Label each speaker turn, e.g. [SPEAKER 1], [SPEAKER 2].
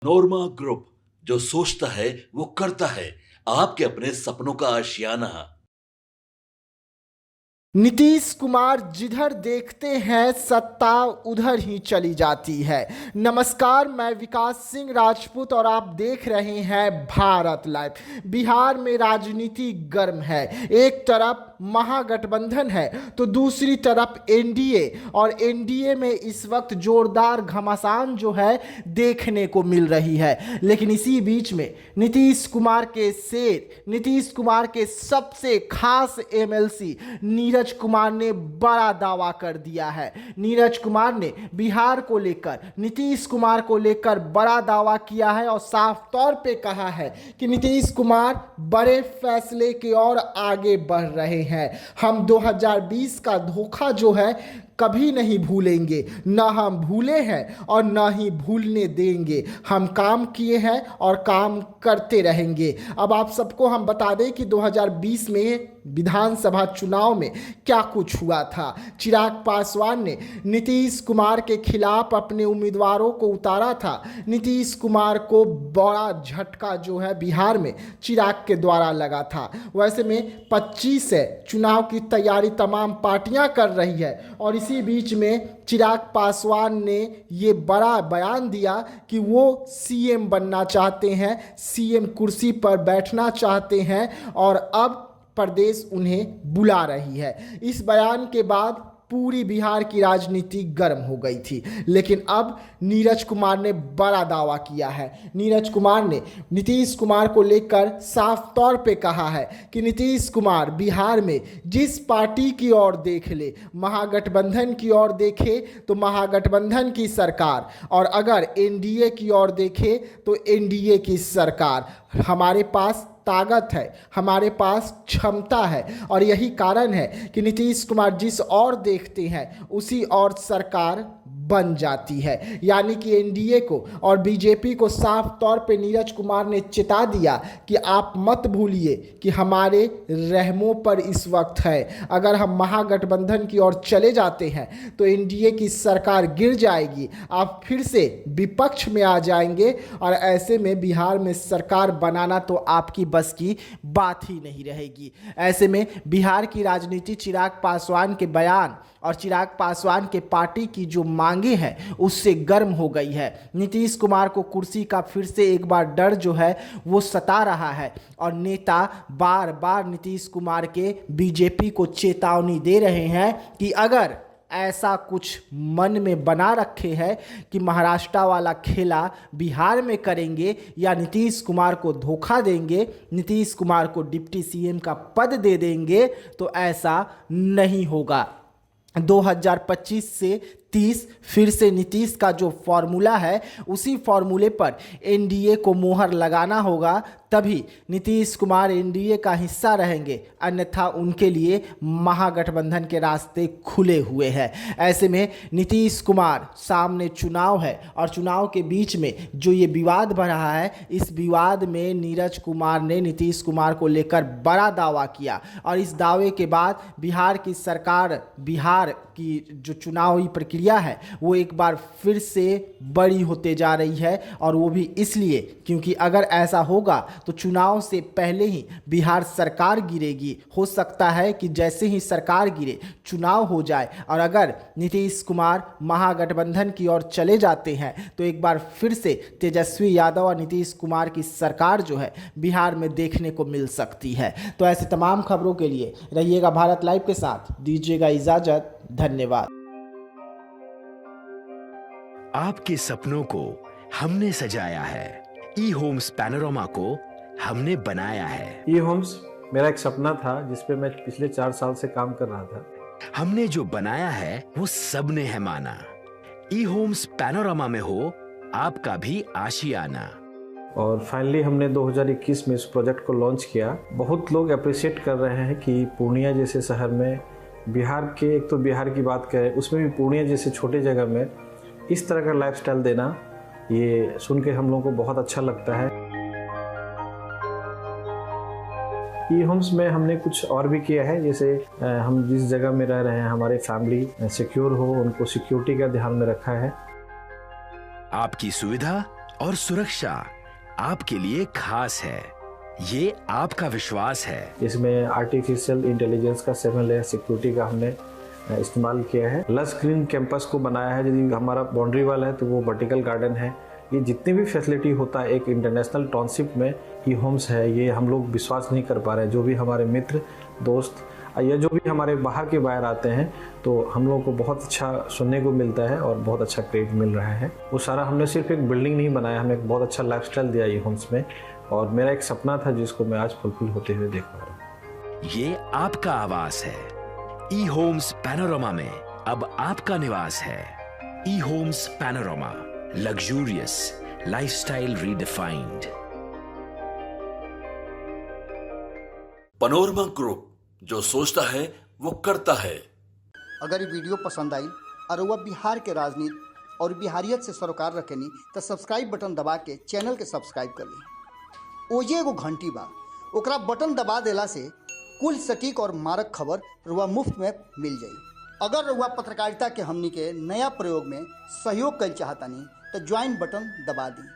[SPEAKER 1] नोरमा group, जो सोचता है वो करता है। आपके अपने सपनों का आशियाना।
[SPEAKER 2] नीतीश कुमार जिधर देखते हैं सत्ता उधर ही चली जाती है। नमस्कार, मैं विकास सिंह राजपूत और आप देख रहे हैं भारत लाइव। बिहार में राजनीति गर्म है। एक तरफ महागठबंधन है तो दूसरी तरफ एनडीए, और एनडीए में इस वक्त जोरदार घमासान जो है देखने को मिल रही है। लेकिन इसी बीच में नीतीश कुमार के शेर, नीतीश कुमार के सबसे खास एमएलसी नीरज कुमार ने बड़ा दावा कर दिया है। नीरज कुमार ने बिहार को लेकर, नीतीश कुमार को लेकर बड़ा दावा किया है और साफ तौर पे कहा है कि नीतीश कुमार बड़े फैसले की ओर आगे बढ़ रहे हैं। हम 2020 का धोखा जो है कभी नहीं भूलेंगे, ना हम भूले हैं और ना ही भूलने देंगे। हम काम किए हैं और काम करते रहेंगे। अब आप सबको हम बता दें कि 2020 में विधानसभा चुनाव में क्या कुछ हुआ था। चिराग पासवान ने नीतीश कुमार के खिलाफ अपने उम्मीदवारों को उतारा था। नीतीश कुमार को बड़ा झटका जो है बिहार में चिराग के द्वारा लगा था। वैसे में 25 से चुनाव की तैयारी तमाम पार्टियां कर रही है और इसी बीच में चिराग पासवान ने ये बड़ा बयान दिया कि वो सीएम बनना चाहते हैं, सीएम कुर्सी पर बैठना चाहते हैं और अब प्रदेश उन्हें बुला रही है। इस बयान के बाद पूरी बिहार की राजनीति गर्म हो गई थी। लेकिन अब नीरज कुमार ने बड़ा दावा किया है। नीरज कुमार ने नीतीश कुमार को लेकर साफ तौर पे कहा है कि नीतीश कुमार बिहार में जिस पार्टी की ओर देख ले, महागठबंधन की ओर देखे तो महागठबंधन की सरकार, और अगर एनडीए की ओर देखे तो एनडीए की सरकार। हमारे पास ताकत है, हमारे पास क्षमता है और यही कारण है कि नीतीश कुमार जिस ओर देखते हैं उसी ओर सरकार बन जाती है। यानी कि एनडीए को और बीजेपी को साफ तौर पे नीरज कुमार ने चेता दिया कि आप मत भूलिए कि हमारे रहमों पर इस वक्त है। अगर हम महागठबंधन की ओर चले जाते हैं तो एनडीए की सरकार गिर जाएगी, आप फिर से विपक्ष में आ जाएंगे और ऐसे में बिहार में सरकार बनाना तो आपकी बस की बात ही नहीं रहेगी। ऐसे में बिहार की राजनीति चिराग पासवान के बयान और चिराग पासवान के पार्टी की जो मांगे हैं उससे गर्म हो गई है। नीतीश कुमार को कुर्सी का फिर से एक बार डर जो है वो सता रहा है और नेता बार बार नीतीश कुमार के बीजेपी को चेतावनी दे रहे हैं कि अगर ऐसा कुछ मन में बना रखे हैं कि महाराष्ट्र वाला खेला बिहार में करेंगे या नीतीश कुमार को धोखा देंगे, नीतीश कुमार को डिप्टी सीएम का पद दे देंगे, तो ऐसा नहीं होगा। 2025 से 30 फिर से नीतीश का जो फॉर्मूला है उसी फॉर्मूले पर एनडीए को मोहर लगाना होगा, तभी नीतीश कुमार एनडीए का हिस्सा रहेंगे, अन्यथा उनके लिए महागठबंधन के रास्ते खुले हुए हैं। ऐसे में नीतीश कुमार सामने चुनाव है और चुनाव के बीच में जो ये विवाद बढ़ रहा है, इस विवाद में नीरज कुमार ने नीतीश कुमार को लेकर बड़ा दावा किया और इस दावे के बाद बिहार की सरकार, बिहार की जो चुनावी प्रक्रिया है वो एक बार फिर से बड़ी होते जा रही है। और वो भी इसलिए क्योंकि अगर ऐसा होगा तो चुनाव से पहले ही बिहार सरकार गिरेगी। हो सकता है कि जैसे ही सरकार गिरे चुनाव हो जाए और अगर नीतीश कुमार महागठबंधन की ओर चले जाते हैं तो एक बार फिर से तेजस्वी यादव और नीतीश कुमार की सरकार जो है बिहार में देखने को मिल सकती है। तो ऐसे तमाम खबरों के लिए रहिएगा भारत लाइव के साथ। दीजिएगा इजाजत, धन्यवाद।
[SPEAKER 3] आपके सपनों को हमने सजाया है, ई होम्स पैनोरमा को हमने बनाया है।
[SPEAKER 4] ई होम्स मेरा एक सपना था जिस पे मैं पिछले 4 साल से काम कर रहा था।
[SPEAKER 3] हमने जो बनाया है वो सबने है माना। ई होम्स पैनोरमा में हो आपका भी आशियाना।
[SPEAKER 4] और फाइनली हमने 2021 में इस प्रोजेक्ट को लॉन्च किया। बहुत लोग अप्रिशिएट कर रहे हैं कि पूर्णिया जैसे शहर में, बिहार के, एक तो बिहार की बात करें उसमें भी पूर्णिया जैसे छोटे जगह में इस तरह का लाइफस्टाइल देना, ये सुन के हम लोगों को बहुत अच्छा लगता है। ई होम्स में हमने कुछ और भी किया है, जैसे हम जिस जगह में रह रहे हैं हमारे फैमिली सिक्योर हो, उनको सिक्योरिटी का ध्यान में रखा है।
[SPEAKER 3] आपकी सुविधा और सुरक्षा आपके लिए खास है। ये आपका विश्वास है।
[SPEAKER 4] इसमें आर्टिफिशियल इंटेलिजेंस का 7 लेयर सिक्योरिटी का हमने इस्तेमाल किया है। लश ग्रीन कैंपस को बनाया है। यदि हमारा बाउंड्री वाल है तो वो वर्टिकल गार्डन है। ये जितनी भी फैसिलिटी होता है एक इंटरनेशनल टाउनशिप में ई होम्स है, ये हम लोग विश्वास नहीं कर पा रहे हैं। जो भी हमारे मित्र दोस्त या जो भी हमारे बाहर के बाहर आते हैं तो हम लोगों को बहुत अच्छा सुनने को मिलता है और बहुत अच्छा क्रेडिट मिल रहा है। वो सारा हमने सिर्फ एक बिल्डिंग नहीं बनाया, हमने एक बहुत अच्छा लाइफस्टाइल दिया ई होम्स में, और मेरा एक सपना था जिसको मैं आज फुलफिल होते हुए देख पा रहा हूँ।
[SPEAKER 3] ये आपका आवास है। ई होम्स पैनोरामा में अब आपका निवास है। E homes Panorama, luxurious lifestyle redefined.
[SPEAKER 1] Panorama group, जो सोचता है वो करता है।
[SPEAKER 5] अगर ये वीडियो पसंद आई और वह बिहार के राजनीति और बिहारियत से सरोकार रखेनी तो सब्सक्राइब बटन दबा के चैनल के सब्सक्राइब कर ली। ओजे एगो घंटी बा, ओकरा बटन दबा देला से कुल सटीक और मारक खबर रुआ मुफ्त में मिल जाई। अगर रुआ पत्रकारिता के हमनी के नया प्रयोग में सहयोग कर चाहतानी तो ज्वाइन बटन दबा दी।